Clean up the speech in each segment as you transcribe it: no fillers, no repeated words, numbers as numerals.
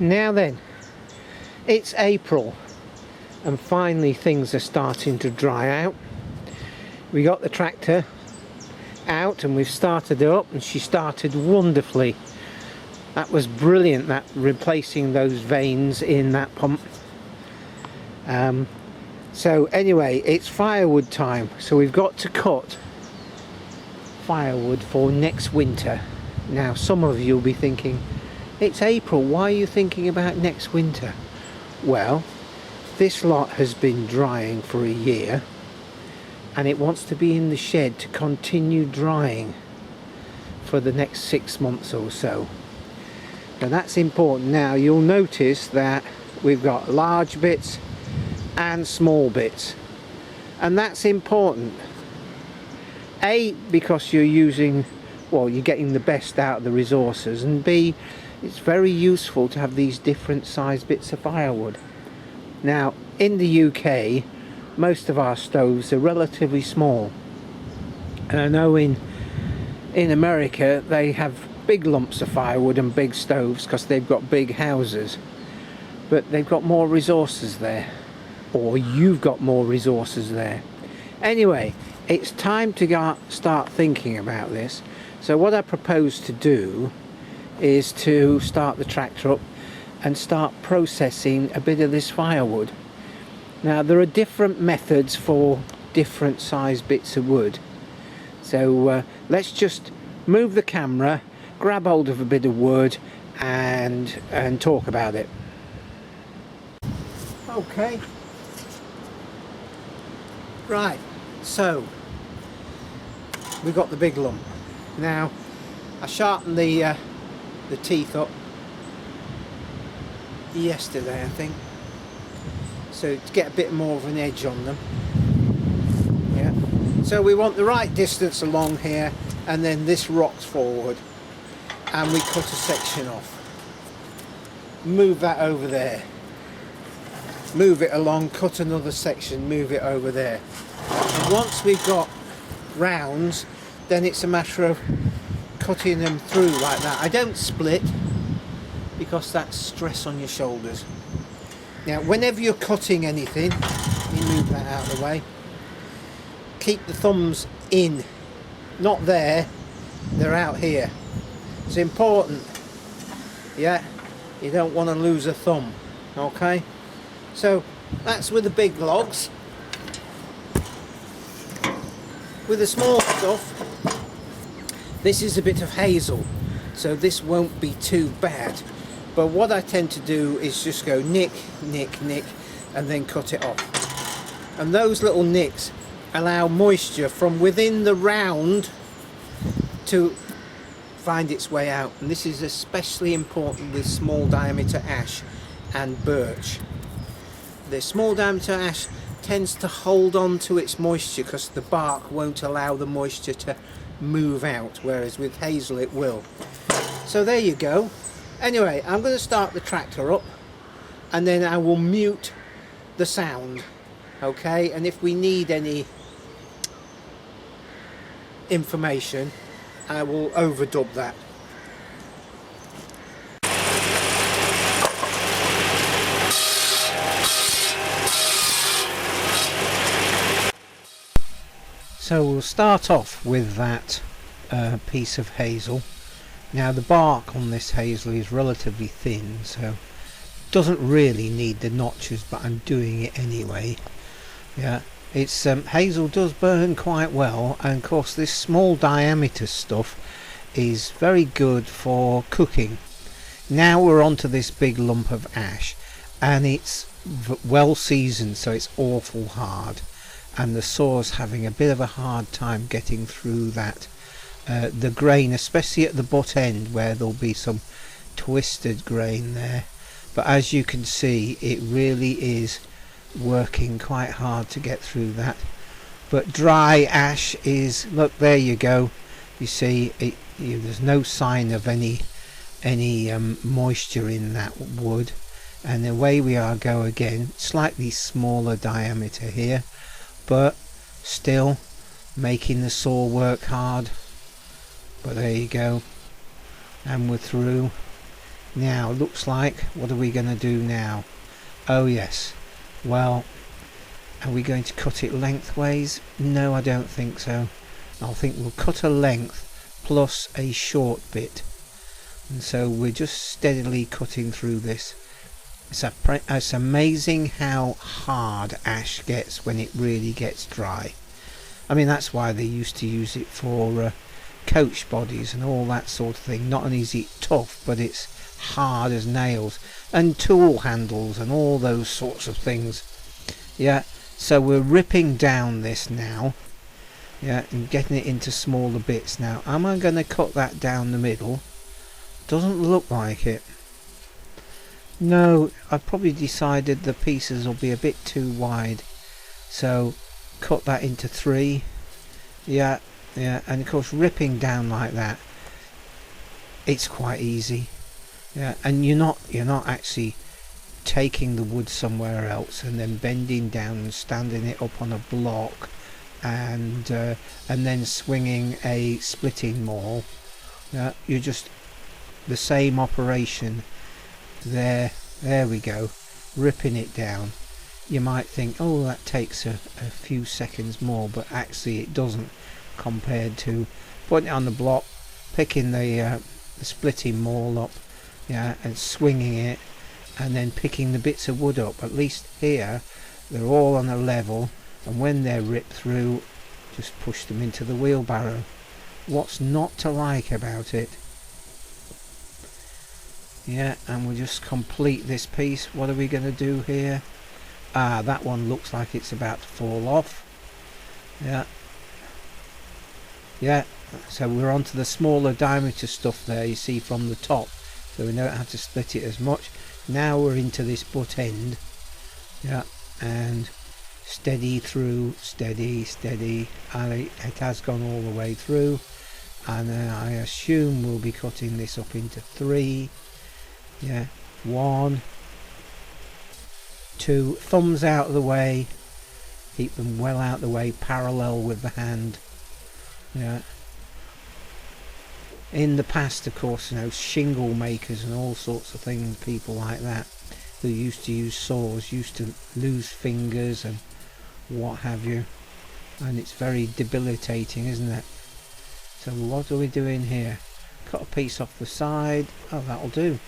Now then, it's April and finally things are starting to dry out. We got the tractor out and we've started her up, and she started wonderfully. That was brilliant, that replacing those vanes in that pump. So anyway, it's firewood time, so we've got to cut firewood for next winter. Now some of you will be thinking, it's April, why are you thinking about next winter? Well, this lot has been drying for a year and it wants to be in the shed to continue drying for the next 6 months or so. Now that's important. Now you'll notice that we've got large bits and small bits, and that's important. A, because you're using, well, you're getting the best out of the resources, and B, it's very useful to have these different sized bits of firewood. Now in the UK most of our stoves are relatively small, and I know in America they have big lumps of firewood and big stoves because they've got big houses, but they've got more resources there, or you've got more resources there. Anyway, it's time to start thinking about this. So what I propose to do is to start the tractor up and start processing a bit of this firewood. Now there are different methods for different size bits of wood, so let's just move the camera, grab hold of a bit of wood and talk about it. Okay, right, so we've got the big lump. Now I sharpened the teeth up yesterday, I think, so to get a bit more of an edge on them. Yeah, so we want the right distance along here, and then this rocks forward and we cut a section off, move that over there, move it along, cut another section, move it over there. And once we've got rounds, then it's a matter of cutting them through like that. I don't split because that's stress on your shoulders. Now whenever you're cutting anything, you move that out of the way, keep the thumbs in, not there, they're out here. It's important, yeah, you don't want to lose a thumb. Okay, so that's with the big logs. With the small stuff, this is a bit of hazel, so this won't be too bad. But what I tend to do is just go nick, nick, nick, and then cut it off. And those little nicks allow moisture from within the round to find its way out. And this is especially important with small diameter ash and birch. The small diameter ash tends to hold on to its moisture because the bark won't allow the moisture to move out, whereas with hazel it will. So there you go. Anyway, I'm going to start the tractor up and then I will mute the sound, okay? And if we need any information, I will overdub that. So we'll start off with that piece of hazel. Now the bark on this hazel is relatively thin, so doesn't really need the notches, but I'm doing it anyway. Yeah, it's hazel does burn quite well, and of course this small diameter stuff is very good for cooking. Now we're onto this big lump of ash, and it's well seasoned, so it's awful hard, and the saw's having a bit of a hard time getting through that. The grain, especially at the butt end where there'll be some twisted grain there, but as you can see it really is working quite hard to get through that. But dry ash is, look, there you go, you see it, there's no sign of any moisture in that wood. And away we are, go again, slightly smaller diameter here, but still making the saw work hard. But there you go, and we're through. Now looks like, what are we going to do now? Oh yes, well, are we going to cut it lengthways? No, I don't think so. I think we'll cut a length plus a short bit, and so we're just steadily cutting through this. It's amazing how hard ash gets when it really gets dry. I mean, that's why they used to use it for coach bodies and all that sort of thing. Not only is it tough, but it's hard as nails, and tool handles and all those sorts of things. Yeah, so we're ripping down this now, yeah, and getting it into smaller bits. Now, am I going to cut that down the middle? Doesn't look like it. No, I've probably decided the pieces will be a bit too wide, so cut that into 3. Yeah, and of course ripping down like that, it's quite easy. Yeah, and you're not actually taking the wood somewhere else and then bending down and standing it up on a block and then swinging a splitting maul. Yeah, you're just the same operation. There we go, ripping it down. You might think, oh, that takes a few seconds more, but actually it doesn't, compared to putting it on the block, picking the splitting maul up, yeah, and swinging it, and then picking the bits of wood up. At least here they're all on a level, and when they're ripped through, just push them into the wheelbarrow. What's not to like about it? Yeah, and we'll just complete this piece. What are we going to do here? That one looks like it's about to fall off. Yeah, so we're on to the smaller diameter stuff there, you see, from the top, so we don't have to split it as much. Now we're into this butt end. Yeah, and steady through, steady, and it has gone all the way through, and I assume we'll be cutting this up into 3. Yeah, 1, 2, thumbs out of the way, keep them well out of the way, parallel with the hand. Yeah. In the past, of course, shingle makers and all sorts of things, people like that, who used to use saws, used to lose fingers and what have you, and it's very debilitating, isn't it? So what are we doing here? Cut a piece off the side. Oh, that'll do.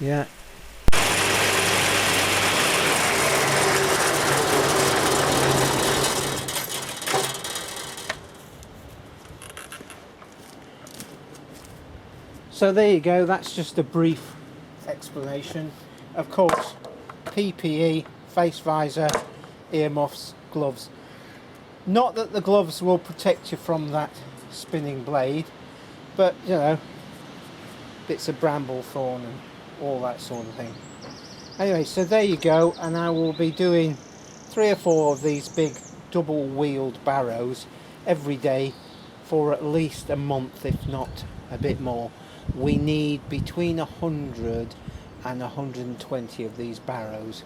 Yeah. So there you go, that's just a brief explanation. Of course, PPE, face visor, earmuffs, gloves. Not that the gloves will protect you from that spinning blade, but bits of bramble thorn and all that sort of thing. Anyway, so there you go, and I will be doing 3 or 4 of these big double wheeled barrows every day for at least a month, if not a bit more. We need between 100 and 120 of these barrows,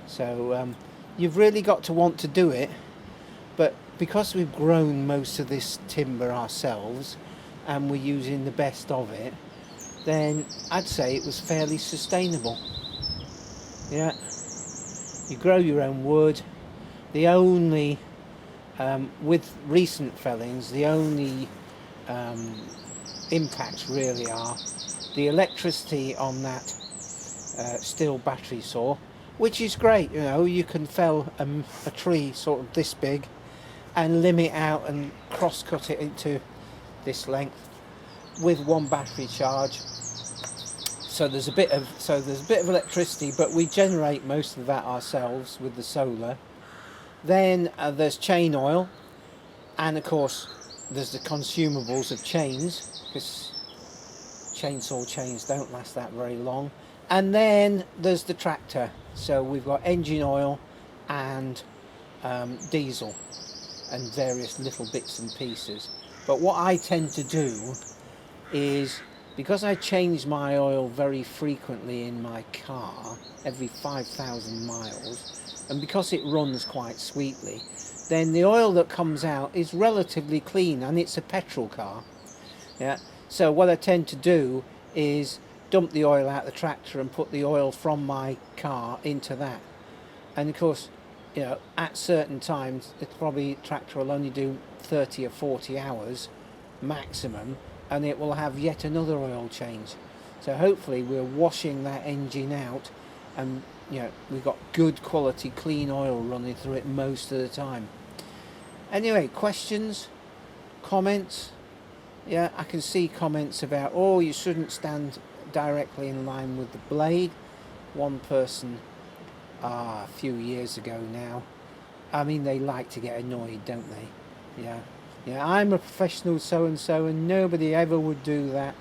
so you've really got to want to do it. But because we've grown most of this timber ourselves and we're using the best of it, then I'd say it was fairly sustainable. Yeah, you grow your own wood. The only with recent fellings, the only impacts really are the electricity on that steel battery saw, which is great. You can fell a tree sort of this big and limb it out and cross cut it into this length with 1 battery charge. So there's a bit of electricity, but we generate most of that ourselves with the solar. Then there's chain oil, and of course there's the consumables of chains, because chainsaw chains don't last that very long. And then there's the tractor, so we've got engine oil and diesel and various little bits and pieces. But what I tend to do is, because I change my oil very frequently in my car, every 5,000 miles, and because it runs quite sweetly, then the oil that comes out is relatively clean, and it's a petrol car. Yeah. So what I tend to do is dump the oil out the tractor and put the oil from my car into that. And of course, you know, at certain times, it's probably tractor will only do 30 or 40 hours maximum, and it will have yet another oil change. So hopefully we're washing that engine out, and you know, we've got good quality clean oil running through it most of the time. Anyway, questions, comments? Yeah, I can see comments about, oh, you shouldn't stand directly in line with the blade. One person a few years ago now, I mean, they like to get annoyed, don't they? Yeah, I'm a professional so and so, and nobody ever would do that.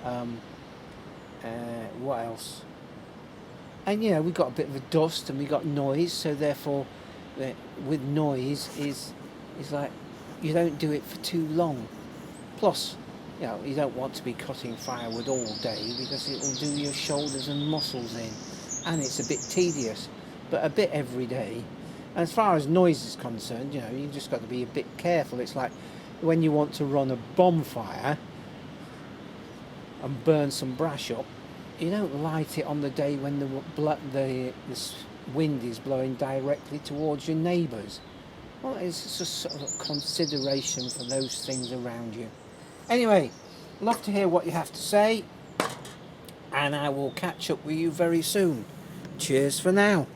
Yeah. What else? And you know, we got a bit of a dust and we got noise, so therefore with noise is like, you don't do it for too long. Plus, you know, you don't want to be cutting firewood all day because it will do your shoulders and muscles in, and it's a bit tedious, but a bit every day. And as far as noise is concerned, you know, you just got to be a bit careful. It's like when you want to run a bonfire and burn some brash up, you don't light it on the day when the wind is blowing directly towards your neighbours. Well, it's just sort of a consideration for those things around you. Anyway, love to hear what you have to say, and I will catch up with you very soon. Cheers for now.